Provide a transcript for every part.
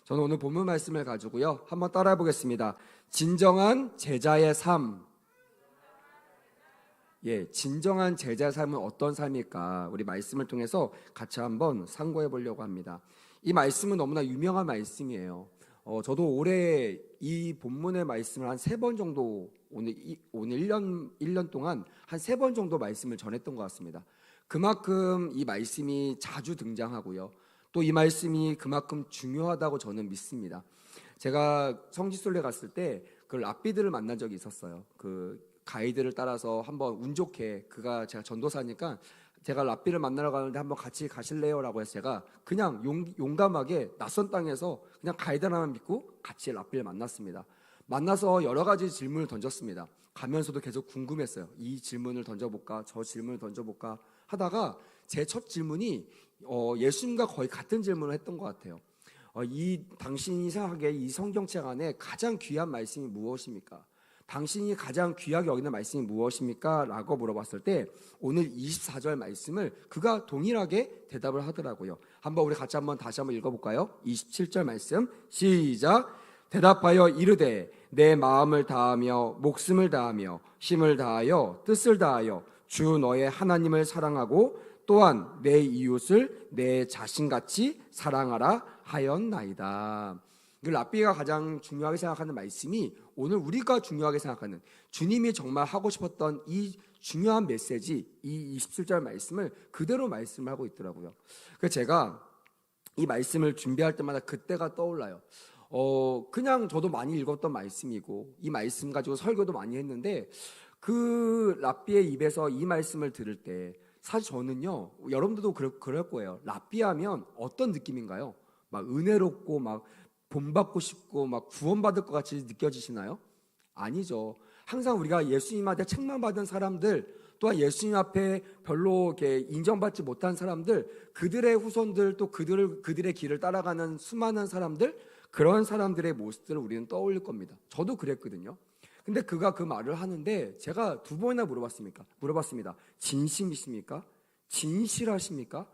저는 오늘 본문 말씀을 가지고요, 한번 따라해 보겠습니다. 진정한 제자의 삶. 진정한 제자의 삶은 어떤 삶일까? 우리 말씀을 통해서 같이 한번 상고해 보려고 합니다. 이 말씀은 너무나 유명한 말씀이에요. 저도 올해 이 본문의 말씀을 한 3번 정도, 오늘 1년 동안 한 3번 정도 말씀을 전했던 것 같습니다. 그만큼 이 말씀이 자주 등장하고요, 또 이 말씀이 그만큼 중요하다고 저는 믿습니다. 제가 성지순례 갔을 때 그 랍비들을 만난 적이 있었어요. 그 가이드를 따라서 한번 운 좋게, 제가 전도사니까 제가 랍비를 만나러 가는데 한번 같이 가실래요? 라고 해서 제가 그냥 용감하게 낯선 땅에서 그냥 가이드 하나만 믿고 같이 랍비를 만났습니다. 만나서 여러 가지 질문을 던졌습니다. 가면서도 계속 궁금했어요. 이 질문을 던져볼까, 저 질문을 던져볼까 하다가 제 첫 질문이 예수님과 거의 같은 질문을 했던 것 같아요. 당신이 생각하기에 이 성경책 안에 가장 귀한 말씀이 무엇입니까? 당신이 가장 귀하게 여기는 말씀이 무엇입니까? 라고 물어봤을 때 오늘 24절 말씀을 그가 동일하게 대답을 하더라고요. 우리 같이 다시 한번 읽어볼까요? 27절 말씀 시작. 대답하여 이르되 내 마음을 다하며 목숨을 다하며 힘을 다하여 뜻을 다하여 주 너의 하나님을 사랑하고 또한 내 이웃을 내 자신같이 사랑하라 하였나이다. 랍비가 가장 중요하게 생각하는 말씀이 오늘 우리가 중요하게 생각하는, 주님이 정말 하고 싶었던 이 중요한 메시지, 이 27절 말씀을 그대로 말씀을 하고 있더라고요. 그래서 제가 이 말씀을 준비할 때마다 그때가 떠올라요. 그냥 저도 많이 읽었던 말씀이고 이 말씀 가지고 설교도 많이 했는데 그 랍비의 입에서 이 말씀을 들을 때 사실 저는요, 여러분들도 그럴 거예요. 랍비 하면 어떤 느낌인가요? 막 은혜롭고 막 본받고 싶고 막 구원받을 것 같이 느껴지시나요? 아니죠. 항상 우리가 예수님한테 책망받은 사람들, 또한 예수님 앞에 별로 이렇게 인정받지 못한 사람들, 그들의 후손들, 또 그들의 길을 따라가는 수많은 사람들, 그런 사람들의 모습들을 우리는 떠올릴 겁니다. 저도 그랬거든요. 근데 그가 그 말을 하는데 제가 2번이나 물어봤습니다. 진심이십니까? 진실하십니까?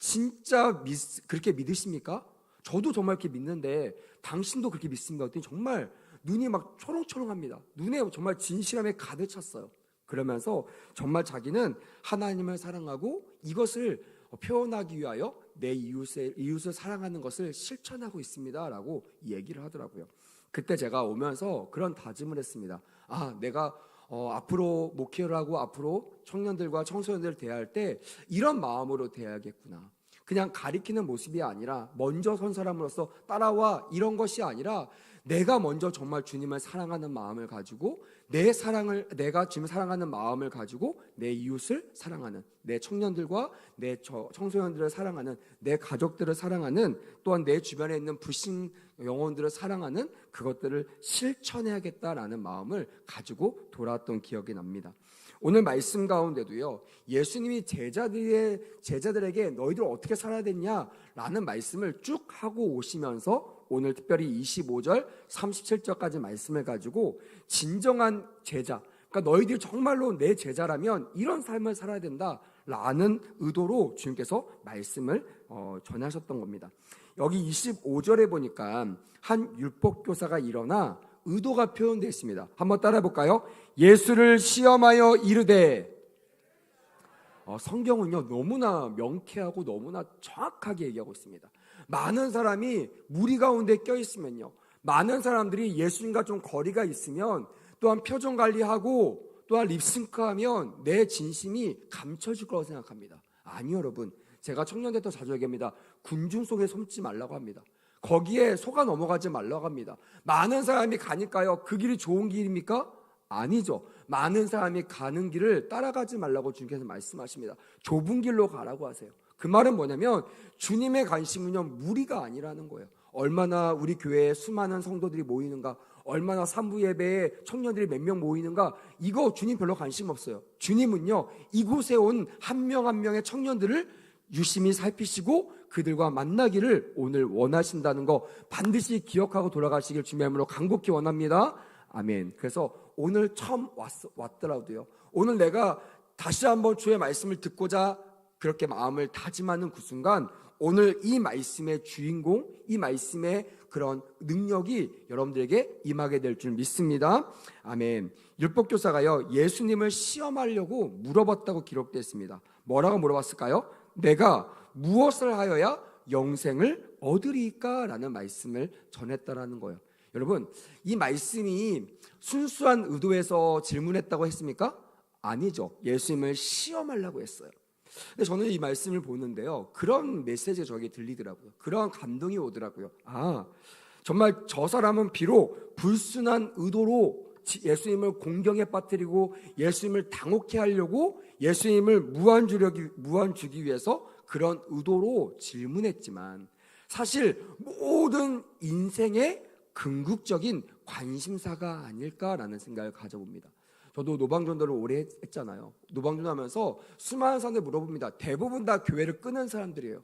진짜 그렇게 믿으십니까? 저도 정말 그렇게 믿는데 당신도 그렇게 믿습니까? 그랬더니 정말 눈이 막 초롱초롱합니다. 눈에 정말 진실함에 가득 찼어요. 그러면서 정말 자기는 하나님을 사랑하고 이것을 표현하기 위하여 내 이웃을 사랑하는 것을 실천하고 있습니다 라고 얘기를 하더라고요. 그때 제가 오면서 그런 다짐을 했습니다. 내가 앞으로 목회를 하고 앞으로 청년들과 청소년들을 대할 때 이런 마음으로 대해야겠구나. 그냥 가리키는 모습이 아니라 먼저 선 사람으로서 따라와 이런 것이 아니라 내가 먼저 정말 주님을 사랑하는 마음을 가지고 내가 주님을 사랑하는 마음을 가지고 내 이웃을 사랑하는, 내 청년들과 내 청소년들을 사랑하는, 내 가족들을 사랑하는, 또한 내 주변에 있는 불신 영혼들을 사랑하는 그것들을 실천해야겠다라는 마음을 가지고 돌아왔던 기억이 납니다. 오늘 말씀 가운데도요, 예수님이 제자들에게 너희들 어떻게 살아야 되냐라는 말씀을 쭉 하고 오시면서 오늘 특별히 25절, 37절까지 말씀을 가지고 진정한 제자, 그러니까 너희들이 정말로 내 제자라면 이런 삶을 살아야 된다라는 의도로 주님께서 말씀을 전하셨던 겁니다. 여기 25절에 보니까 한 율법교사가 일어나 의도가 표현되어 있습니다. 한번 따라해 볼까요? 예수를 시험하여 이르되. 성경은요 너무나 명쾌하고 너무나 정확하게 얘기하고 있습니다. 많은 사람이 무리 가운데 껴있으면요, 많은 사람들이 예수님과 좀 거리가 있으면 또한 표정 관리하고 또한 립싱크하면 내 진심이 감춰질 거라고 생각합니다. 아니요 여러분, 제가 청년들 때 자주 얘기합니다. 군중 속에 숨지 말라고 합니다. 거기에 속아 넘어가지 말라고 합니다. 많은 사람이 가니까요, 그 길이 좋은 길입니까? 아니죠. 많은 사람이 가는 길을 따라가지 말라고 주님께서 말씀하십니다. 좁은 길로 가라고 하세요. 그 말은 뭐냐면 주님의 관심은요 무리가 아니라는 거예요. 얼마나 우리 교회에 수많은 성도들이 모이는가, 얼마나 산부 예배에 청년들이 몇 명 모이는가, 이거 주님 별로 관심 없어요. 주님은요 이곳에 온 한 명 한 명의 청년들을 유심히 살피시고 그들과 만나기를 오늘 원하신다는 거 반드시 기억하고 돌아가시길 주님의 이름으로 간곡히 원합니다. 아멘. 그래서 오늘 처음 왔더라도요, 오늘 내가 다시 한번 주의 말씀을 듣고자 그렇게 마음을 다짐하는 그 순간 오늘 이 말씀의 주인공, 이 말씀의 그런 능력이 여러분들에게 임하게 될 줄 믿습니다. 아멘. 율법교사가요, 예수님을 시험하려고 물어봤다고 기록되어 있습니다. 뭐라고 물어봤을까요? 내가 무엇을 하여야 영생을 얻으리까? 라는 말씀을 전했다라는 거예요. 여러분, 이 말씀이 순수한 의도에서 질문했다고 했습니까? 아니죠. 예수님을 시험하려고 했어요. 근데 저는 이 말씀을 보는데요, 그런 메시지가 저에게 들리더라고요. 그런 감동이 오더라고요. 정말 저 사람은 비록 불순한 의도로 예수님을 공경에 빠뜨리고 예수님을 당혹해 하려고 예수님을 무한 주기 위해서 그런 의도로 질문했지만, 사실 모든 인생의 궁극적인 관심사가 아닐까라는 생각을 가져봅니다. 저도 노방전도를 오래 했잖아요. 노방전도하면서 수많은 사람들 물어봅니다. 대부분 다 교회를 끊은 사람들이에요.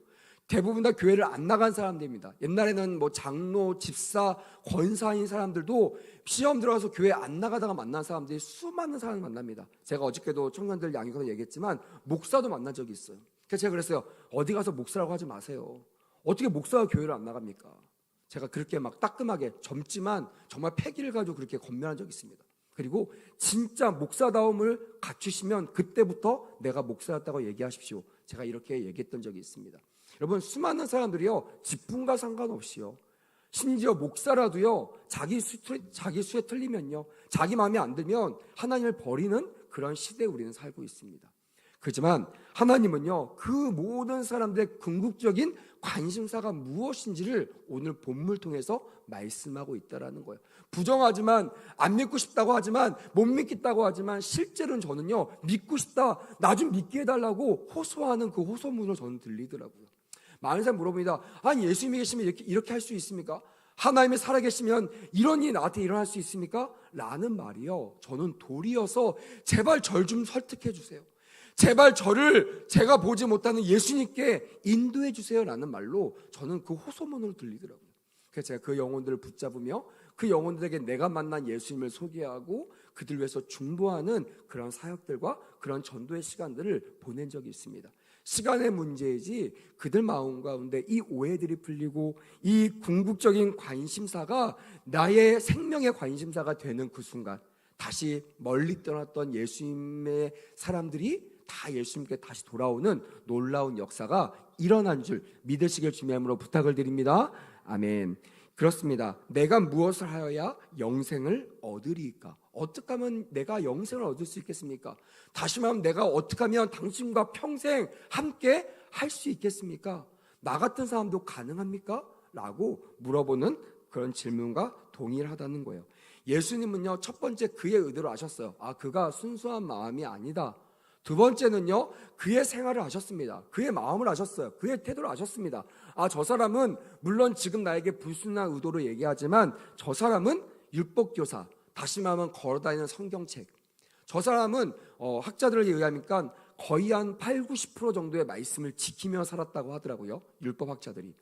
대부분 다 교회를 안 나간 사람들입니다. 옛날에는 뭐 장로, 집사, 권사인 사람들도 시험 들어가서 교회 안 나가다가 만난 사람들이 수많은 사람을 만납니다. 제가 어저께도 청년들 양육에서 얘기했지만 목사도 만난 적이 있어요. 그래서 제가 그랬어요. 어디 가서 목사라고 하지 마세요. 어떻게 목사가 교회를 안 나갑니까? 제가 그렇게 막 따끔하게, 젊지만 정말 패기를 가지고 그렇게 권면한 적이 있습니다. 그리고 진짜 목사다움을 갖추시면 그때부터 내가 목사였다고 얘기하십시오. 제가 이렇게 얘기했던 적이 있습니다. 여러분, 수많은 사람들이요, 직분과 상관없이요, 심지어 목사라도요, 자기 수에 틀리면요, 자기 마음에 안 들면 하나님을 버리는 그런 시대에 우리는 살고 있습니다. 그렇지만 하나님은요, 그 모든 사람들의 궁극적인 관심사가 무엇인지를 오늘 본문을 통해서 말씀하고 있다라는 거예요. 부정하지만, 안 믿고 싶다고 하지만, 못 믿겠다고 하지만, 실제로는 저는요, 믿고 싶다, 나 좀 믿게 해달라고 호소하는 그 호소문을 저는 들리더라고요. 많은 사람 물어봅니다. 아니, 예수님이 계시면 이렇게 할 수 있습니까? 하나님이 살아계시면 이런 일이 나한테 일어날 수 있습니까? 라는 말이요, 저는 돌이어서 제발 절 좀 설득해 주세요. 제발 저를 제가 보지 못하는 예수님께 인도해 주세요 라는 말로 저는 그 호소문으로 들리더라고요. 그래서 제가 그 영혼들을 붙잡으며 그 영혼들에게 내가 만난 예수님을 소개하고 그들 위해서 중보하는 그런 사역들과 그런 전도의 시간들을 보낸 적이 있습니다. 시간의 문제이지 그들 마음 가운데 이 오해들이 풀리고 이 궁극적인 관심사가 나의 생명의 관심사가 되는 그 순간, 다시 멀리 떠났던 예수님의 사람들이 다 예수님께 다시 돌아오는 놀라운 역사가 일어난 줄 믿으시길 주님으로 부탁을 드립니다. 아멘. 그렇습니다. 내가 무엇을 하여야 영생을 얻으리까? 어떻게 하면 내가 영생을 얻을 수 있겠습니까? 다시 말하면 내가 어떻게 하면 당신과 평생 함께 할 수 있겠습니까? 나 같은 사람도 가능합니까? 라고 물어보는 그런 질문과 동일하다는 거예요. 예수님은요, 첫 번째 그의 의도를 아셨어요. 그가 순수한 마음이 아니다. 두 번째는요, 그의 생활을 아셨습니다. 그의 마음을 아셨어요. 그의 태도를 아셨습니다. 저 사람은 물론 지금 나에게 불순한 의도로 얘기하지만 저 사람은 율법교사, 다시 말하면 걸어다니는 성경책, 저 사람은 학자들에 의하니까 거의 한 80-90% 정도의 말씀을 지키며 살았다고 하더라고요. 율법학자들이.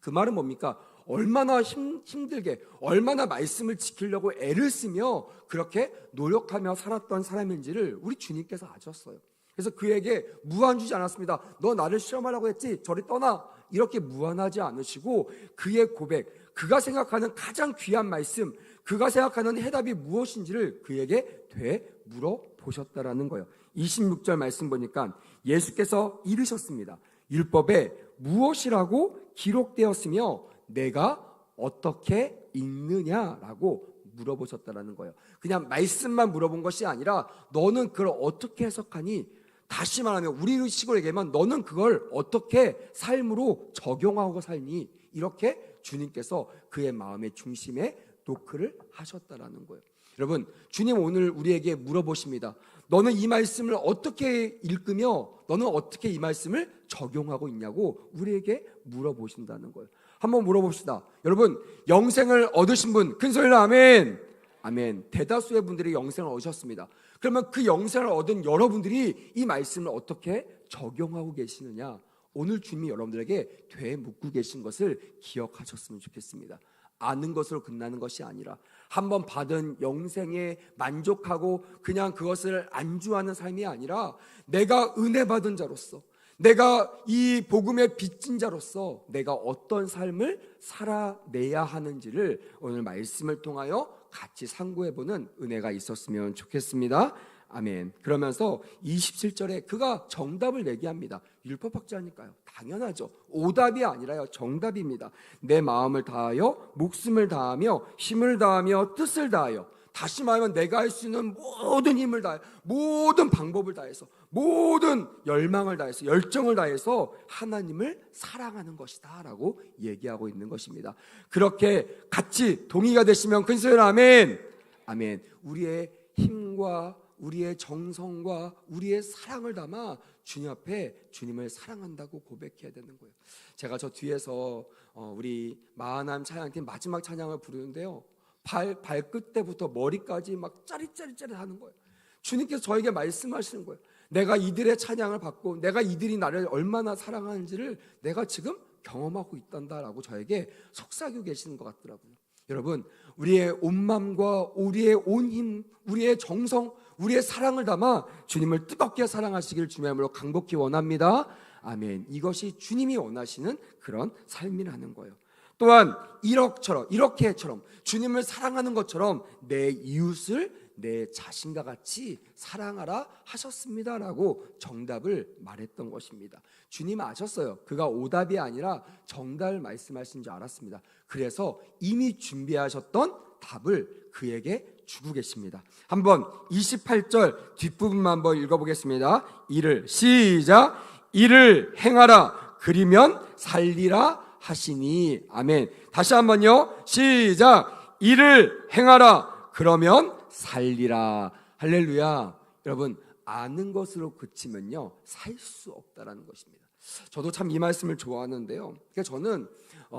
그 말은 뭡니까? 얼마나 힘들게, 얼마나 말씀을 지키려고 애를 쓰며 그렇게 노력하며 살았던 사람인지를 우리 주님께서 아셨어요. 그래서 그에게 무한주지 않았습니다. 너 나를 시험하라고 했지? 저리 떠나. 이렇게 무한하지 않으시고 그의 고백, 그가 생각하는 가장 귀한 말씀, 그가 생각하는 해답이 무엇인지를 그에게 되물어보셨다라는 거예요. 26절 말씀 보니까 예수께서 이르셨습니다. 율법에 무엇이라고 기록되었으며 내가 어떻게 읽느냐라고 물어보셨다라는 거예요. 그냥 말씀만 물어본 것이 아니라 너는 그걸 어떻게 해석하니? 다시 말하면 우리 식으로 얘기하면 너는 그걸 어떻게 삶으로 적용하고 살니? 이렇게 주님께서 그의 마음의 중심에 노크를 하셨다라는 거예요. 여러분, 주님 오늘 우리에게 물어보십니다. 너는 이 말씀을 어떻게 읽으며 너는 어떻게 이 말씀을 적용하고 있냐고 우리에게 물어보신다는 거예요. 한번 물어봅시다. 여러분, 영생을 얻으신 분 큰 소리로 아멘. 아멘. 대다수의 분들이 영생을 얻으셨습니다. 그러면 그 영생을 얻은 여러분들이 이 말씀을 어떻게 적용하고 계시느냐? 오늘 주님이 여러분들에게 되묻고 계신 것을 기억하셨으면 좋겠습니다. 아는 것으로 끝나는 것이 아니라 한번 받은 영생에 만족하고 그냥 그것을 안주하는 삶이 아니라 내가 은혜 받은 자로서, 내가 이 복음의 빚진 자로서 내가 어떤 삶을 살아내야 하는지를 오늘 말씀을 통하여 같이 상고해보는 은혜가 있었으면 좋겠습니다. 아멘. 그러면서 27절에 그가 정답을 얘기합니다. 율법학자니까요. 당연하죠. 오답이 아니라요, 정답입니다. 내 마음을 다하여 목숨을 다하며 힘을 다하며 뜻을 다하여, 다시 말하면 내가 할 수 있는 모든 힘을 다해, 모든 방법을 다해서, 모든 열망을 다해서, 열정을 다해서 하나님을 사랑하는 것이다 라고 얘기하고 있는 것입니다. 그렇게 같이 동의가 되시면 큰 소리로 아멘. 아멘. 우리의 힘과 우리의 정성과 우리의 사랑을 담아 주님 앞에 주님을 사랑한다고 고백해야 되는 거예요. 제가 저 뒤에서 우리 마하나임 찬양팀 마지막 찬양을 부르는데요, 발끝 때부터 머리까지 막 짜릿짜릿짜릿 하는 거예요. 주님께서 저에게 말씀하시는 거예요. 내가 이들의 찬양을 받고 내가 이들이 나를 얼마나 사랑하는지를 내가 지금 경험하고 있단다라고 저에게 속삭이고 계시는 것 같더라고요. 여러분, 우리의 온 마음과 우리의 온 힘, 우리의 정성, 우리의 사랑을 담아 주님을 뜨겁게 사랑하시길 주님의 이름으로 간곡히 원합니다. 아멘. 이것이 주님이 원하시는 그런 삶이라는 거예요. 또한 이렇게처럼 주님을 사랑하는 것처럼 내 이웃을 내 자신과 같이 사랑하라 하셨습니다라고 정답을 말했던 것입니다. 주님 아셨어요. 그가 오답이 아니라 정답을 말씀하신 줄 알았습니다. 그래서 이미 준비하셨던 답을 그에게 주고 계십니다. 한번 28절 뒷부분만 한번 읽어보겠습니다. 시작. 이를 행하라, 그리면 살리라 하시니. 아멘. 다시 한번요. 시작. 이를 행하라, 그러면 살리라. 할렐루야. 여러분, 아는 것으로 그치면요 살 수 없다라는 것입니다. 저도 참 이 말씀을 좋아하는데요, 그러니까 저는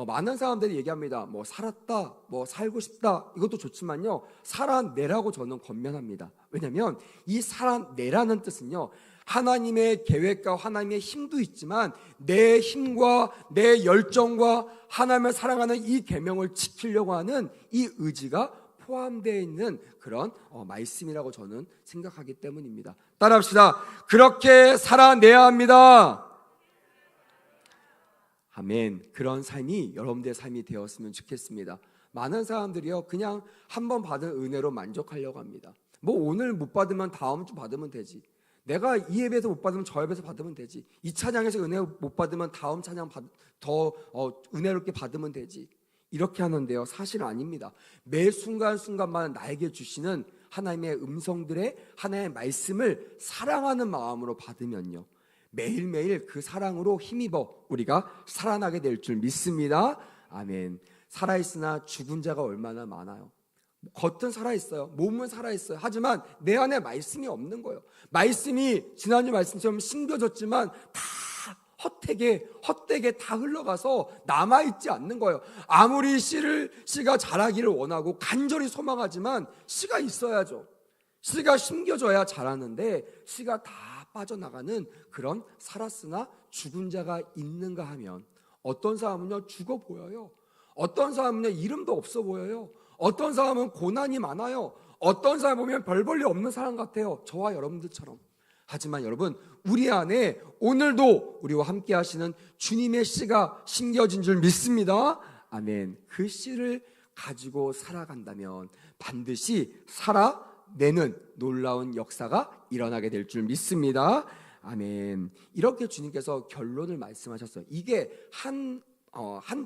많은 사람들이 얘기합니다. 뭐 살았다, 뭐 살고 싶다, 이것도 좋지만요, 살아내라고 저는 권면합니다. 왜냐하면 이 살아내라는 뜻은요, 하나님의 계획과 하나님의 힘도 있지만 내 힘과 내 열정과 하나님을 사랑하는 이 계명을 지키려고 하는 이 의지가 포함되어 있는 그런 말씀이라고 저는 생각하기 때문입니다. 따라합시다. 그렇게 살아내야 합니다. 아멘. 그런 삶이 여러분들의 삶이 되었으면 좋겠습니다. 많은 사람들이요, 그냥 한 번 받은 은혜로 만족하려고 합니다. 뭐 오늘 못 받으면 다음 주 받으면 되지, 내가 이 예배에서 못 받으면 저 예배에서 받으면 되지, 이 찬양에서 은혜 못 받으면 다음 찬양 더 은혜롭게 받으면 되지, 이렇게 하는데요, 사실 아닙니다. 매 순간순간만 나에게 주시는 하나님의 음성들의 하나님의 말씀을 사랑하는 마음으로 받으면요, 매일매일 그 사랑으로 힘입어 우리가 살아나게 될 줄 믿습니다. 아멘. 살아있으나 죽은 자가 얼마나 많아요. 겉은 살아있어요, 몸은 살아있어요. 하지만 내 안에 말씀이 없는 거예요. 말씀이 지난주 말씀처럼 심겨졌지만 다 헛되게 다 흘러가서 남아있지 않는 거예요. 아무리 씨가 자라기를 원하고 간절히 소망하지만 씨가 있어야죠. 씨가 심겨져야 자라는데 씨가 다 빠져나가는 그런 살았으나 죽은 자가 있는가 하면, 어떤 사람은요 죽어 보여요. 어떤 사람은요 이름도 없어 보여요. 어떤 사람은 고난이 많아요. 어떤 사람 보면 별 볼일 없는 사람 같아요. 저와 여러분들처럼. 하지만 여러분, 우리 안에 오늘도 우리와 함께 하시는 주님의 씨가 심겨진 줄 믿습니다. 아멘. 그 씨를 가지고 살아간다면 반드시 살아내는 놀라운 역사가 일어나게 될 줄 믿습니다. 아멘. 이렇게 주님께서 결론을 말씀하셨어요. 이게 한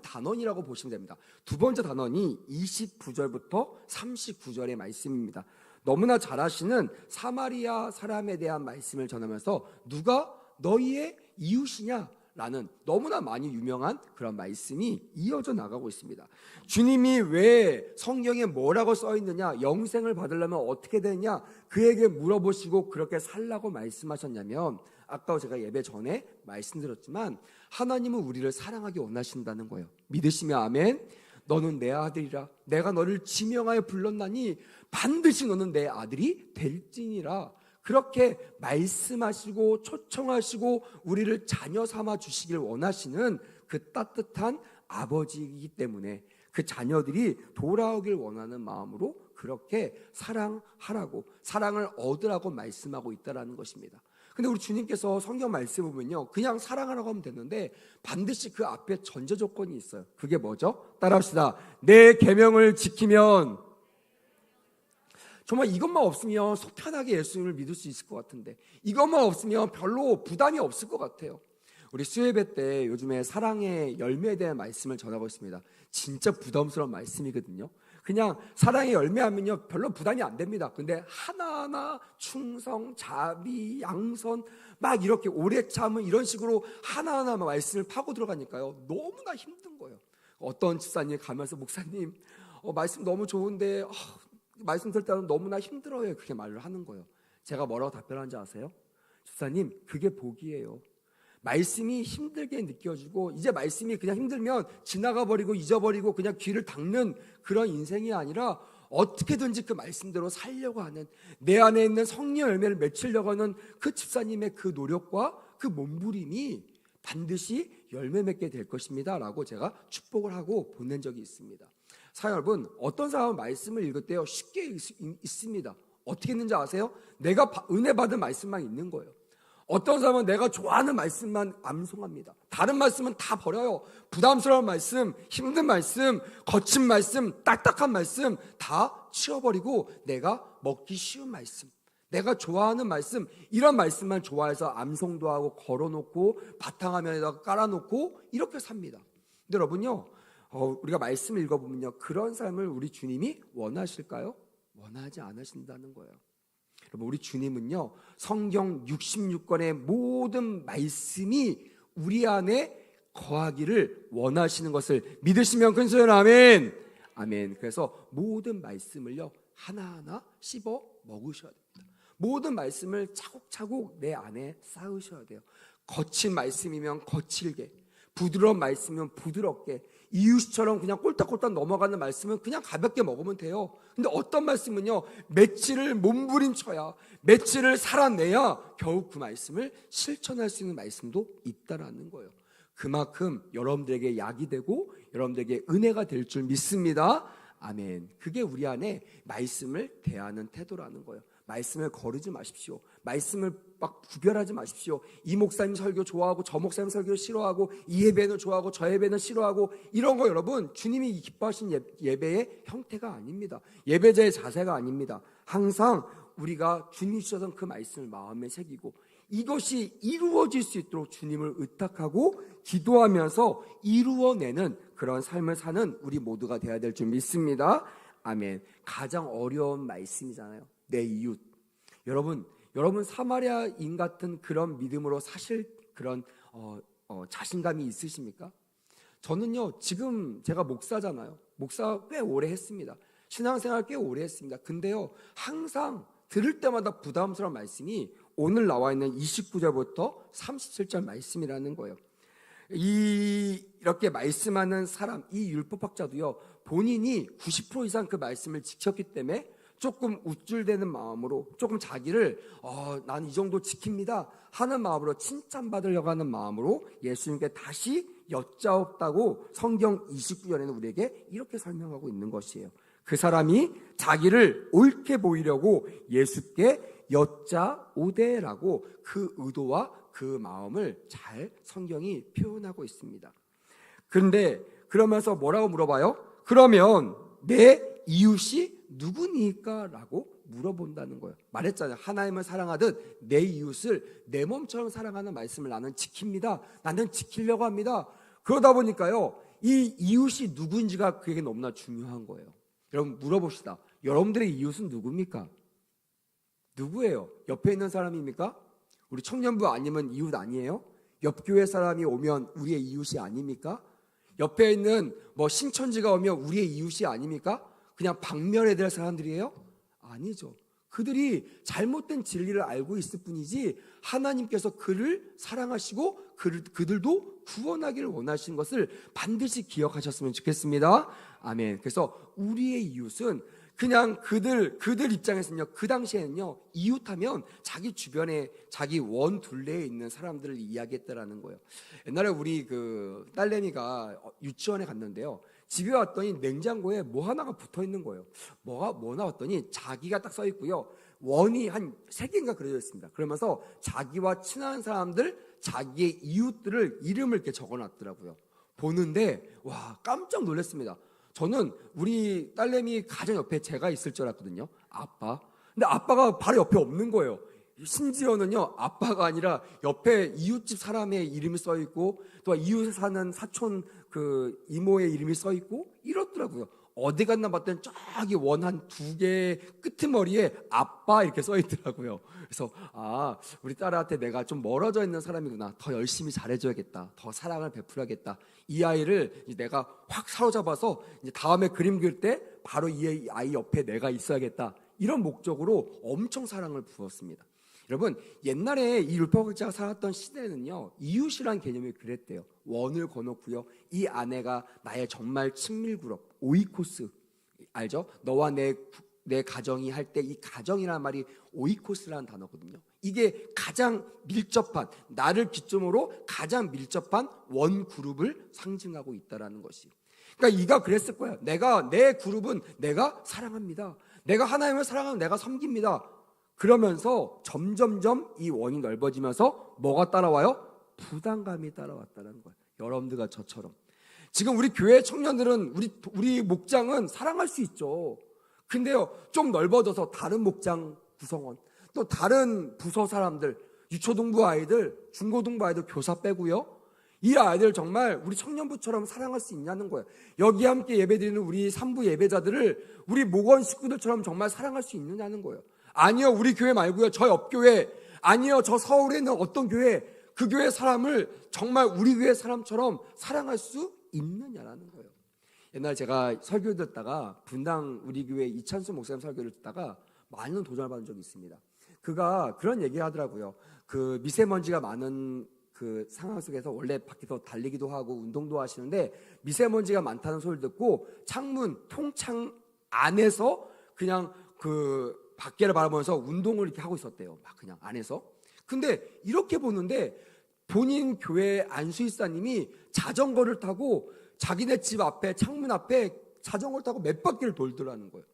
단원이라고 보시면 됩니다. 두 번째 단원이 29절부터 39절의 말씀입니다. 너무나 잘 아시는 사마리아 사람에 대한 말씀을 전하면서 누가 너희의 이웃이냐 라는 너무나 많이 유명한 그런 말씀이 이어져 나가고 있습니다. 주님이 왜 성경에 뭐라고 써 있느냐, 영생을 받으려면 어떻게 되느냐 그에게 물어보시고 그렇게 살라고 말씀하셨냐면, 아까 제가 예배 전에 말씀드렸지만 하나님은 우리를 사랑하기 원하신다는 거예요. 믿으시면 아멘. 너는 내 아들이라, 내가 너를 지명하여 불렀나니 반드시 너는 내 아들이 될지니라. 그렇게 말씀하시고 초청하시고 우리를 자녀 삼아 주시길 원하시는 그 따뜻한 아버지이기 때문에 그 자녀들이 돌아오길 원하는 마음으로 그렇게 사랑하라고, 사랑을 얻으라고 말씀하고 있다는 것입니다. 근데 우리 주님께서 성경 말씀 보면요, 그냥 사랑하라고 하면 되는데 반드시 그 앞에 전제 조건이 있어요. 그게 뭐죠? 따라합시다. 내 계명을 지키면. 정말 이것만 없으면 속 편하게 예수님을 믿을 수 있을 것 같은데, 이것만 없으면 별로 부담이 없을 것 같아요. 우리 수요예배 때 요즘에 사랑의 열매에 대한 말씀을 전하고 있습니다. 진짜 부담스러운 말씀이거든요. 그냥 사랑의 열매하면요 별로 부담이 안 됩니다. 근데 하나하나 충성, 자비, 양선 막 이렇게 오래 참은 이런 식으로 하나하나 말씀을 파고 들어가니까요 너무나 힘든 거예요. 어떤 집사님이 가면서 목사님 말씀 너무 좋은데 말씀 들을 때는 너무나 힘들어요. 그렇게 말을 하는 거예요. 제가 뭐라고 답변하는지 아세요? 집사님, 그게 복이에요. 말씀이 힘들게 느껴지고 이제 말씀이 그냥 힘들면 지나가 버리고 잊어버리고 그냥 귀를 닦는 그런 인생이 아니라 어떻게든지 그 말씀대로 살려고 하는, 내 안에 있는 성령 열매를 맺히려고 하는 그 집사님의 그 노력과 그 몸부림이 반드시 열매 맺게 될 것입니다 라고 제가 축복을 하고 보낸 적이 있습니다. 사랑 여러분, 어떤 사람은 말씀을 읽을 때요 쉽게 있습니다. 어떻게 했는지 아세요? 내가 은혜 받은 말씀만 있는 거예요. 어떤 사람은 내가 좋아하는 말씀만 암송합니다. 다른 말씀은 다 버려요. 부담스러운 말씀, 힘든 말씀, 거친 말씀, 딱딱한 말씀 다 치워버리고 내가 먹기 쉬운 말씀, 내가 좋아하는 말씀, 이런 말씀만 좋아해서 암송도 하고 걸어놓고 바탕화면에다가 깔아놓고 이렇게 삽니다. 근데 여러분요, 우리가 말씀을 읽어보면요, 그런 삶을 우리 주님이 원하실까요? 원하지 않으신다는 거예요. 여러분, 우리 주님은요 성경 66권의 모든 말씀이 우리 안에 거하기를 원하시는 것을 믿으시면 큰 소리로 아멘. 아멘. 그래서 모든 말씀을요 하나하나 씹어 먹으셔야 됩니다. 모든 말씀을 차곡차곡 내 안에 쌓으셔야 돼요. 거친 말씀이면 거칠게, 부드러운 말씀이면 부드럽게, 이유식처럼 그냥 꼴딱꼴딱 넘어가는 말씀은 그냥 가볍게 먹으면 돼요. 근데 어떤 말씀은요 며칠을 몸부림쳐야, 며칠을 살아내야 겨우 그 말씀을 실천할 수 있는 말씀도 있다라는 거예요. 그만큼 여러분들에게 약이 되고 여러분들에게 은혜가 될 줄 믿습니다. 아멘. 그게 우리 안에 말씀을 대하는 태도라는 거예요. 말씀을 거르지 마십시오. 말씀을 막 구별하지 마십시오. 이 목사님 설교 좋아하고 저 목사님 설교 싫어하고, 이 예배는 좋아하고 저 예배는 싫어하고, 이런 거 여러분 주님이 기뻐하신 예배의 형태가 아닙니다. 예배자의 자세가 아닙니다. 항상 우리가 주님 주셔서 그 말씀을 마음에 새기고 이것이 이루어질 수 있도록 주님을 의탁하고 기도하면서 이루어내는 그런 삶을 사는 우리 모두가 되어야 될 줄 믿습니다. 아멘. 가장 어려운 말씀이잖아요. 내 이웃. 여러분 사마리아인 같은 그런 믿음으로 사실 그런 자신감이 있으십니까? 저는요 지금 제가 목사잖아요. 목사 꽤 오래 했습니다. 신앙생활 꽤 오래 했습니다. 근데요 항상 들을 때마다 부담스러운 말씀이 오늘 나와 있는 29절부터 37절 말씀이라는 거예요. 이렇게 말씀하는 사람, 이 율법학자도요 본인이 90% 이상 그 말씀을 지켰기 때문에 조금 우쭐대는 마음으로, 조금 자기를 난 이 정도 지킵니다 하는 마음으로, 칭찬받으려고 하는 마음으로 예수님께 다시 여짜옵다고 성경 29절에는 우리에게 이렇게 설명하고 있는 것이에요. 그 사람이 자기를 옳게 보이려고 예수께 여짜오되라고 그 의도와 그 마음을 잘 성경이 표현하고 있습니다. 그런데 그러면서 뭐라고 물어봐요? 그러면 내 이웃이 누구니까? 라고 물어본다는 거예요. 말했잖아요. 하나님을 사랑하듯 내 이웃을 내 몸처럼 사랑하는 말씀을 나는 지킵니다. 나는 지키려고 합니다. 그러다 보니까요 이 이웃이 누구인지가 그에게 너무나 중요한 거예요. 여러분 물어봅시다. 여러분들의 이웃은 누굽니까? 누구예요? 옆에 있는 사람입니까? 우리 청년부 아니면 이웃 아니에요? 옆 교회 사람이 오면 우리의 이웃이 아닙니까? 옆에 있는 신천지가 오면 우리의 이웃이 아닙니까? 그냥 박멸해야 될 사람들이에요? 아니죠. 그들이 잘못된 진리를 알고 있을 뿐이지 하나님께서 그를 사랑하시고 그들도 구원하기를 원하시는 것을 반드시 기억하셨으면 좋겠습니다. 아멘. 그래서 우리의 이웃은 그냥 그들 입장에서는요, 그 당시에는요, 이웃하면 자기 주변에 자기 원 둘레에 있는 사람들을 이야기했다라는 거예요. 옛날에 우리 그 딸내미가 유치원에 갔는데요, 집에 왔더니 냉장고에 뭐 하나가 붙어 있는 거예요. 뭐 나왔더니 자기가 딱 써 있고요, 원이 한 3개인가 그려져 있습니다. 그러면서 자기와 친한 사람들, 자기의 이웃들을 이름을 이렇게 적어놨더라고요. 보는데 와, 깜짝 놀랐습니다. 저는 우리 딸내미 가장 옆에 제가 있을 줄 알았거든요. 아빠. 근데 아빠가 바로 옆에 없는 거예요. 심지어는요, 아빠가 아니라 옆에 이웃집 사람의 이름이 써 있고, 또 이웃에 사는 사촌 그 이모의 이름이 써 있고 이렇더라고요. 어디 갔나 봤더니 저기 원 한 2개 끄트머리에 아빠 이렇게 써 있더라고요. 그래서 우리 딸한테 내가 좀 멀어져 있는 사람이구나. 더 열심히 잘해줘야겠다. 더 사랑을 베풀어야겠다. 이 아이를 내가 확 사로잡아서 이제 다음에 그림 그릴 때 바로 이 아이 옆에 내가 있어야겠다. 이런 목적으로 엄청 사랑을 부었습니다. 여러분, 옛날에 이 율법학자가 살았던 시대에는요, 이웃이란 개념이 그랬대요. 원을 거놓고요, 이 아내가 나의 정말 친밀그룹, 오이코스 알죠? 너와 내 가정이 할 때 이 가정이라는 말이 오이코스라는 단어거든요. 이게 가장 밀접한, 나를 기점으로 가장 밀접한 원 그룹을 상징하고 있다라는 것이. 그러니까 이가 그랬을 거야. 내 그룹은 내가 사랑합니다. 내가 하나님을 사랑하면 내가 섬깁니다. 그러면서 점점점 이 원이 넓어지면서 뭐가 따라와요? 부담감이 따라왔다는 거예요. 여러분들과 저처럼. 지금 우리 교회 청년들은 우리 목장은 사랑할 수 있죠. 근데요, 좀 넓어져서 다른 목장 구성원, 또 다른 부서 사람들, 유초등부 아이들, 중고등부 아이들 교사 빼고요, 이 아이들 정말 우리 청년부처럼 사랑할 수 있냐는 거예요. 여기 함께 예배드리는 우리 산부 예배자들을 우리 목원 식구들처럼 정말 사랑할 수 있느냐는 거예요. 아니요, 우리 교회 말고요, 저 옆 교회, 아니요, 저 서울에 있는 어떤 교회, 그 교회 사람을 정말 우리 교회 사람처럼 사랑할 수 있느냐라는 거예요. 옛날 제가 설교 듣다가 분당 우리 교회 이찬수 목사님 설교를 듣다가 많은 도전을 받은 적이 있습니다. 그가 그런 얘기를 하더라고요. 그 미세먼지가 많은 그 상황 속에서 원래 밖에서 달리기도 하고 운동도 하시는데 미세먼지가 많다는 소리를 듣고 통창 안에서 그냥 그 밖에를 바라보면서 운동을 이렇게 하고 있었대요. 막 그냥 안에서. 근데 이렇게 보는데 본인 교회 안수일사님이 자전거를 타고 자기네 집 앞에 창문 앞에 자전거를 타고 몇 바퀴를 돌더라는 거예요.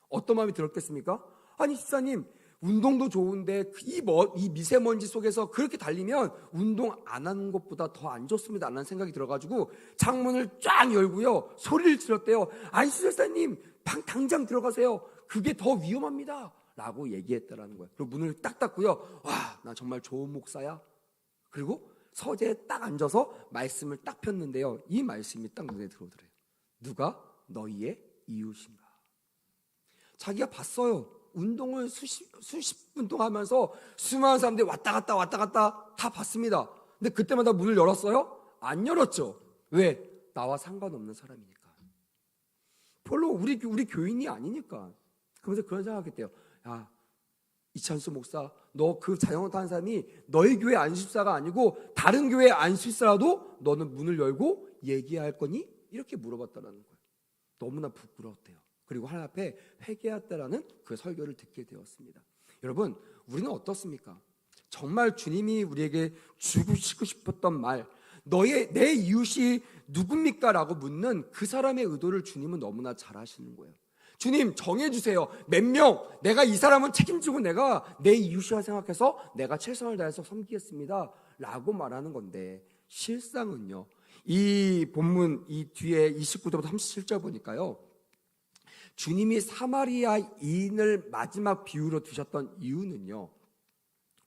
어떤 마음이 들었겠습니까? 아니 집사님, 운동도 좋은데 이 미세먼지 속에서 그렇게 달리면 운동 안 하는 것보다 더 안 좋습니다 라는 생각이 들어가지고 창문을 쫙 열고요, 소리를 질렀대요. 안수일사님, 당장 들어가세요. 그게 더 위험합니다 라고 얘기했다라는 거예요. 그리고 문을 딱 닫고요, 와, 나 정말 좋은 목사야. 그리고 서재에 딱 앉아서 말씀을 딱 폈는데요, 이 말씀이 딱 눈에 들어오더래요. 누가 너희의 이웃인가. 자기가 봤어요. 운동을 수십 분 동안 하면서 수많은 사람들이 왔다 갔다 다 봤습니다. 근데 그때마다 문을 열었어요? 안 열었죠. 왜? 나와 상관없는 사람이니까. 별로 우리 교인이 아니니까. 그러면서 그런 생각했대요. 야, 이찬수 목사, 너 그 자전거 타는 사람이 너희 교회 안수사가 아니고 다른 교회 안수사라도 너는 문을 열고 얘기할 거니? 이렇게 물어봤다는 거예요. 너무나 부끄러웠대요. 그리고 하나님 앞에 회개했다라는 그 설교를 듣게 되었습니다. 여러분, 우리는 어떻습니까? 정말 주님이 우리에게 주고 싶었던 말, 내 이웃이 누굽니까? 라고 묻는 그 사람의 의도를 주님은 너무나 잘 아시는 거예요. 주님, 정해주세요. 몇 명, 내가 이 사람은 책임지고 내가 내 이웃이라 생각해서 내가 최선을 다해서 섬기겠습니다 라고 말하는 건데, 실상은요, 이 본문 이 뒤에 29절부터 37절 보니까요, 주님이 사마리아인을 마지막 비유로 두셨던 이유는요,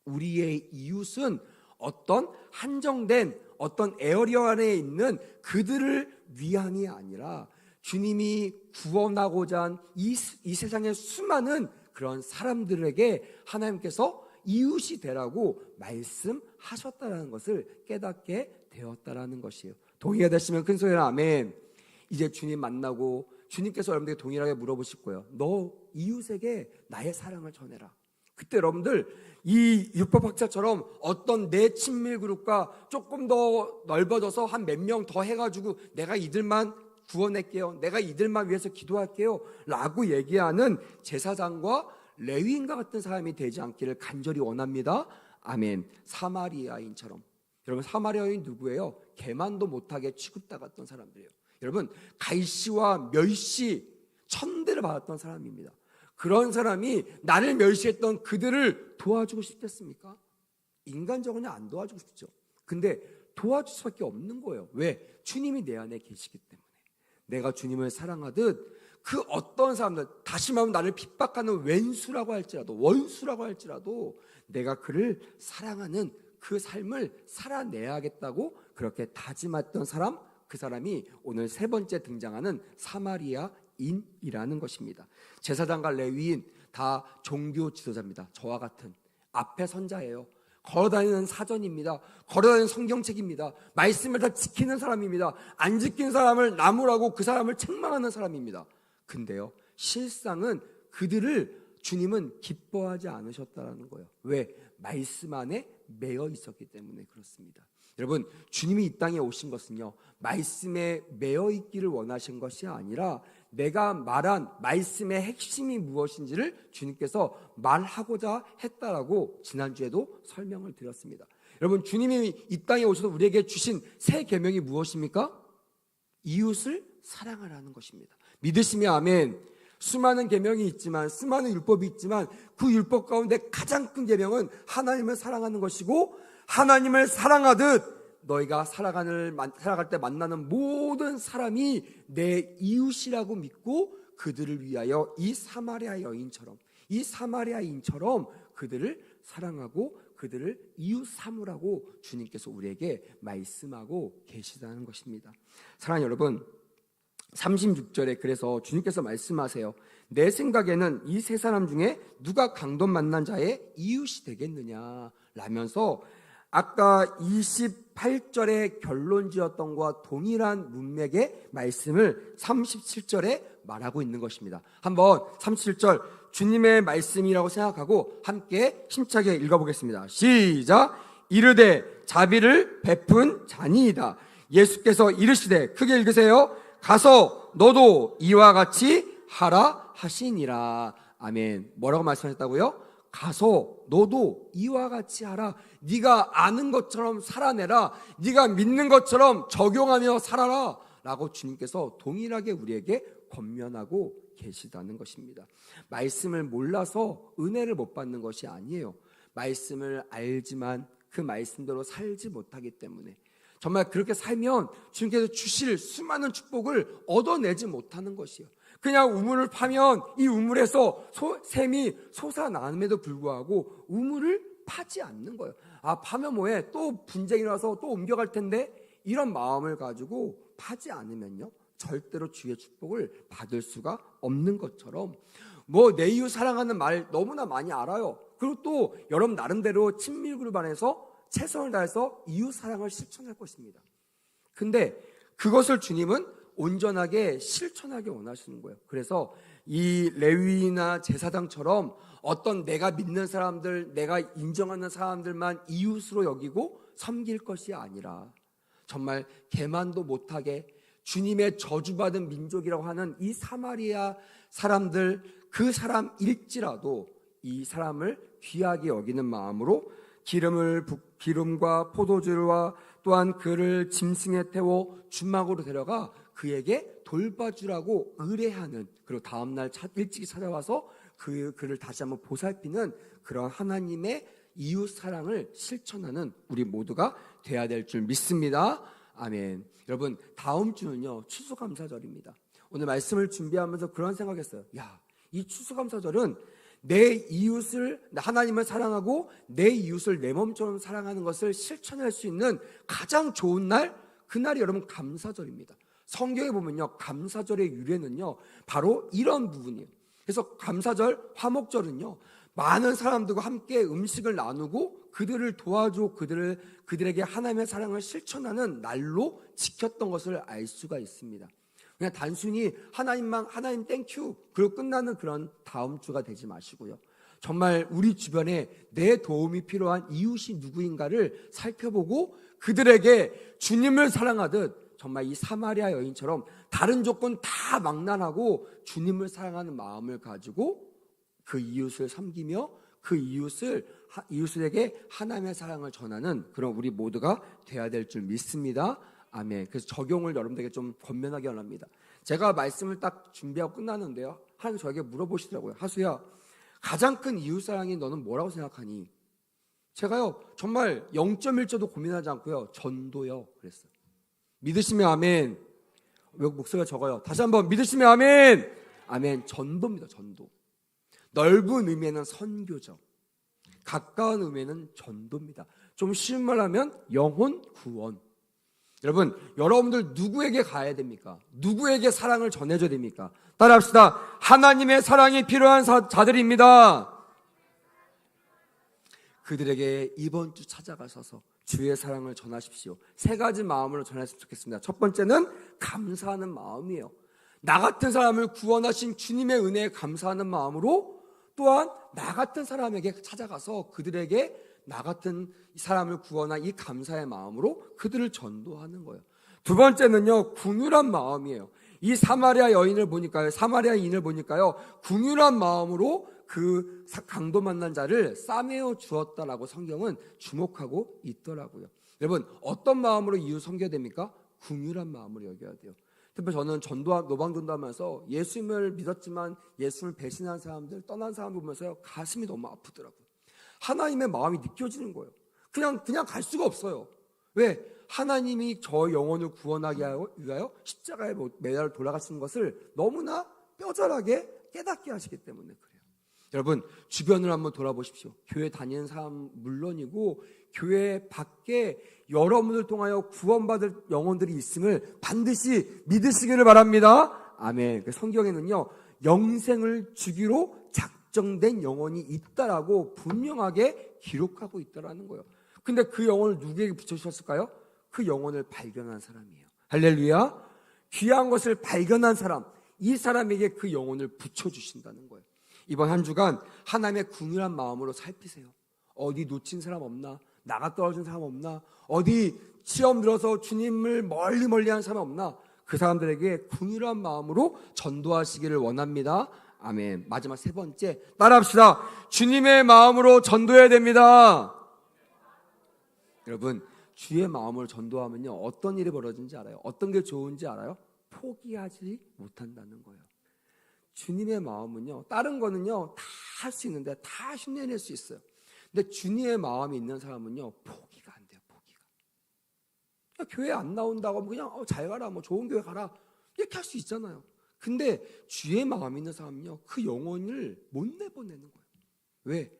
우리의 이웃은 어떤 한정된 어떤 에어리어 안에 있는 그들을 위함이 아니라 주님이 구원하고자 한 이 세상의 수많은 그런 사람들에게 하나님께서 이웃이 되라고 말씀하셨다는 것을 깨닫게 되었다라는 것이에요. 동의가 되시면 큰 소리로 아멘. 이제 주님 만나고 주님께서 여러분들에게 동일하게 물어보실 거예요. 너 이웃에게 나의 사랑을 전해라. 그때 여러분들 이 율법학자처럼 어떤 내 친밀 그룹과 조금 더 넓어져서 한 몇 명 더 해가지고 내가 이들만 구원할게요, 내가 이들만 위해서 기도할게요 라고 얘기하는 제사장과 레위인과 같은 사람이 되지 않기를 간절히 원합니다. 아멘. 사마리아인처럼. 여러분, 사마리아인 누구예요? 개만도 못하게 취급당했던 사람들이에요. 여러분, 갈시와 멸시, 천대를 받았던 사람입니다. 그런 사람이 나를 멸시했던 그들을 도와주고 싶겠습니까? 인간적으로는 안 도와주고 싶죠. 근데 도와줄 수밖에 없는 거예요. 왜? 주님이 내 안에 계시기 때문에. 내가 주님을 사랑하듯 그 어떤 사람들, 다시 말하면 나를 핍박하는 왼수라고 할지라도, 원수라고 할지라도 내가 그를 사랑하는 그 삶을 살아내야겠다고 그렇게 다짐했던 사람, 그 사람이 오늘 세 번째 등장하는 사마리아인이라는 것입니다. 제사장과 레위인 다 종교 지도자입니다. 저와 같은 앞에 선자예요. 걸어다니는 사전입니다. 걸어다니는 성경책입니다. 말씀을 다 지키는 사람입니다. 안 지킨 사람을 나무라고 그 사람을 책망하는 사람입니다. 근데요, 실상은 그들을 주님은 기뻐하지 않으셨다는 거예요. 왜? 말씀 안에 매여 있었기 때문에 그렇습니다. 여러분, 주님이 이 땅에 오신 것은요, 말씀에 매여 있기를 원하신 것이 아니라 내가 말한 말씀의 핵심이 무엇인지를 주님께서 말하고자 했다라고 지난주에도 설명을 드렸습니다. 여러분, 주님이 이 땅에 오셔서 우리에게 주신 새 계명이 무엇입니까? 이웃을 사랑하라는 것입니다. 믿으시면 아멘. 수많은 계명이 있지만, 수많은 율법이 있지만 그 율법 가운데 가장 큰 계명은 하나님을 사랑하는 것이고, 하나님을 사랑하듯 너희가 살아갈 때 만나는 모든 사람이 내 이웃이라고 믿고 그들을 위하여 이 사마리아 여인처럼 그들을 사랑하고 그들을 이웃 삼으라고 주님께서 우리에게 말씀하고 계시다는 것입니다. 사랑하는 여러분, 36절에 그래서 주님께서 말씀하세요. 내 생각에는 이 세 사람 중에 누가 강돈 만난 자의 이웃이 되겠느냐 라면서 아까 28절에 결론 지었던 것과 동일한 문맥의 말씀을 37절에 말하고 있는 것입니다. 한번 37절 주님의 말씀이라고 생각하고 함께 힘차게 읽어보겠습니다. 시작. 이르되 자비를 베푼 자니이다. 예수께서 이르시되, 크게 읽으세요. 가서 너도 이와 같이 하라 하시니라. 아멘. 뭐라고 말씀하셨다고요? 가서 너도 이와 같이 하라. 네가 아는 것처럼 살아내라. 네가 믿는 것처럼 적용하며 살아라 라고 주님께서 동일하게 우리에게 권면하고 계시다는 것입니다. 말씀을 몰라서 은혜를 못 받는 것이 아니에요. 말씀을 알지만 그 말씀대로 살지 못하기 때문에, 정말 그렇게 살면 주님께서 주실 수많은 축복을 얻어내지 못하는 것이에요. 그냥 우물을 파면 이 우물에서 샘이 솟아남에도 불구하고 우물을 파지 않는 거예요. 아, 파면 뭐해? 또 분쟁이 나서 또 옮겨갈 텐데, 이런 마음을 가지고 파지 않으면요, 절대로 주의 축복을 받을 수가 없는 것처럼, 뭐 내 이웃 사랑하는 말 너무나 많이 알아요. 그리고 또 여러분 나름대로 친밀그룹 안에서 최선을 다해서 이웃 사랑을 실천할 것입니다. 근데 그것을 주님은 온전하게 실천하게 원하시는 거예요. 그래서 이 레위나 제사장처럼 어떤 내가 믿는 사람들, 내가 인정하는 사람들만 이웃으로 여기고 섬길 것이 아니라, 정말 개만도 못하게 주님의 저주받은 민족이라고 하는 이 사마리아 사람들, 그 사람일지라도 이 사람을 귀하게 여기는 마음으로 기름과 포도주와 또한 그를 짐승에 태워 주막으로 데려가 그에게 돌봐주라고 의뢰하는, 그리고 다음날 일찍 찾아와서 그를 다시 한번 보살피는 그런 하나님의 이웃 사랑을 실천하는 우리 모두가 돼야 될 줄 믿습니다. 아멘. 여러분, 다음 주는요, 추수감사절입니다. 오늘 말씀을 준비하면서 그런 생각했어요. 이 추수감사절은 내 이웃을, 하나님을 사랑하고 내 이웃을 내 몸처럼 사랑하는 것을 실천할 수 있는 가장 좋은 날, 그날이 여러분 감사절입니다. 성경에 보면요, 감사절의 유래는요 바로 이런 부분이에요. 그래서 감사절, 화목절은요 많은 사람들과 함께 음식을 나누고 그들을 도와주고 그들에게 하나님의 사랑을 실천하는 날로 지켰던 것을 알 수가 있습니다. 그냥 단순히 하나님 땡큐 그리고 끝나는 그런 다음 주가 되지 마시고요, 정말 우리 주변에 내 도움이 필요한 이웃이 누구인가를 살펴보고 그들에게 주님을 사랑하듯 정말 이 사마리아 여인처럼 다른 조건 다 망라하고 주님을 사랑하는 마음을 가지고 그 이웃을 섬기며 그 이웃에게 하나님의 사랑을 전하는 그런 우리 모두가 돼야 될 줄 믿습니다. 아멘. 그래서 적용을 여러분들에게 좀 권면하기 원합니다. 제가 말씀을 딱 준비하고 끝나는데요, 하나님 저에게 물어보시더라고요. 하수야, 가장 큰 이웃사랑이 너는 뭐라고 생각하니? 제가요 정말 0.1초도 고민하지 않고요, 전도요 그랬어요. 믿으시면 아멘. 왜 목소리가 적어요? 다시 한번 믿으시면 아멘. 아멘. 전도입니다. 전도. 넓은 의미에는 선교죠. 가까운 의미에는 전도입니다. 좀 쉬운 말 하면 영혼 구원. 여러분, 여러분들 누구에게 가야 됩니까? 누구에게 사랑을 전해줘야 됩니까? 따라합시다. 하나님의 사랑이 필요한 자들입니다. 그들에게 이번 주 찾아가셔서 주의 사랑을 전하십시오. 3가지 마음으로 전했으면 좋겠습니다. 첫 번째는 감사하는 마음이에요. 나 같은 사람을 구원하신 주님의 은혜에 감사하는 마음으로, 또한 나 같은 사람에게 찾아가서 그들에게 나 같은 사람을 구원한 이 감사의 마음으로 그들을 전도하는 거예요. 두 번째는요, 궁휼한 마음이에요. 이 사마리아 여인을 보니까요, 사마리아인을 보니까요, 궁휼한 마음으로 그 강도 만난 자를 싸매어 주었다라고 성경은 주목하고 있더라고요. 여러분, 어떤 마음으로 이웃 섬겨야 됩니까? 궁휼한 마음으로 여겨야 돼요. 특히 저는 노방전도하면서 예수님을 믿었지만 예수님을 배신한 사람들, 떠난 사람을 보면서요, 가슴이 너무 아프더라고요. 하나님의 마음이 느껴지는 거예요. 그냥 갈 수가 없어요. 왜? 하나님이 저 영혼을 구원하기 위하여 십자가에 매달 돌아가시는 것을 너무나 뼈저하게 깨닫게 하시기 때문에 그래요. 여러분, 주변을 한번 돌아보십시오. 교회 다니는 사람 물론이고 교회 밖에 여러분을 통하여 구원받을 영혼들이 있음을 반드시 믿으시기를 바랍니다. 아멘. 성경에는요, 영생을 주기로 작정된 영혼이 있다라고 분명하게 기록하고 있다라는 거예요. 근데 그 영혼을 누구에게 붙여주셨을까요? 그 영혼을 발견한 사람이에요. 할렐루야. 귀한 것을 발견한 사람, 이 사람에게 그 영혼을 붙여주신다는 거예요. 이번 한 주간 하나님의 궁휼한 마음으로 살피세요. 어디 놓친 사람 없나? 나가 떨어진 사람 없나? 어디 시험 들어서 주님을 멀리 한 사람 없나? 그 사람들에게 궁휼한 마음으로 전도하시기를 원합니다. 아멘. 마지막 3번째, 따라합시다. 주님의 마음으로 전도해야 됩니다. 여러분, 주의 마음으로 전도하면요, 어떤 일이 벌어지는지 알아요? 어떤 게 좋은지 알아요? 포기하지 못한다는 거예요. 주님의 마음은요, 다른 거는요 다 할 수 있는데, 다 흉내낼 수 있어요. 근데 주님의 마음이 있는 사람은요, 포기가 안 돼요. 포기가. 그냥 교회 안 나온다고 그냥 잘 가라, 좋은 교회 가라, 이렇게 할 수 있잖아요. 근데 주의 마음이 있는 사람은요, 그 영혼을 못 내보내는 거예요. 왜?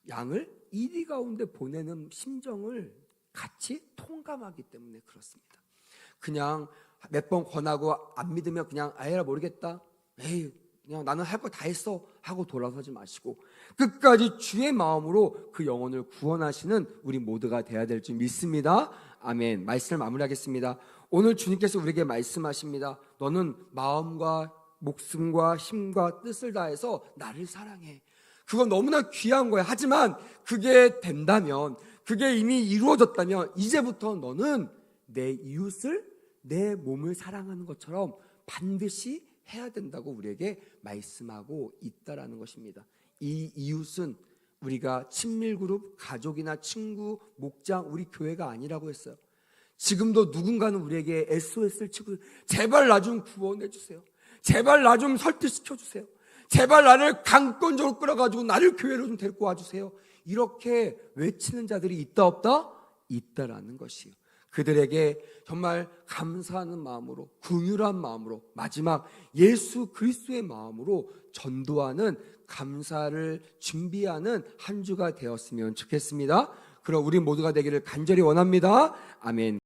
양을 이리 가운데 보내는 심정을 같이 통감하기 때문에 그렇습니다. 그냥 몇 번 권하고 안 믿으면 그냥 아예라 모르겠다, 에이 그냥 나는 할 거 다 했어 하고 돌아서지 마시고 끝까지 주의 마음으로 그 영혼을 구원하시는 우리 모두가 되어야 될 줄 믿습니다. 아멘. 말씀을 마무리하겠습니다. 오늘 주님께서 우리에게 말씀하십니다. 너는 마음과 목숨과 힘과 뜻을 다해서 나를 사랑해. 그건 너무나 귀한 거야. 하지만 그게 된다면, 그게 이미 이루어졌다면 이제부터 너는 내 이웃을 내 몸을 사랑하는 것처럼 반드시 해야 된다고 우리에게 말씀하고 있다라는 것입니다. 이 이웃은 우리가 친밀그룹, 가족이나 친구, 목장, 우리 교회가 아니라고 했어요. 지금도 누군가는 우리에게 SOS를 치고, 제발 나 좀 구원해 주세요. 제발 나 좀 설득시켜 주세요. 제발 나를 강권적으로 끌어가지고 나를 교회로 좀 데리고 와주세요. 이렇게 외치는 자들이 있다 없다? 있다라는 것이에요. 그들에게 정말 감사하는 마음으로, 긍휼한 마음으로, 마지막 예수 그리스도의 마음으로 전도하는, 감사를 준비하는 한 주가 되었으면 좋겠습니다. 그럼 우리 모두가 되기를 간절히 원합니다. 아멘.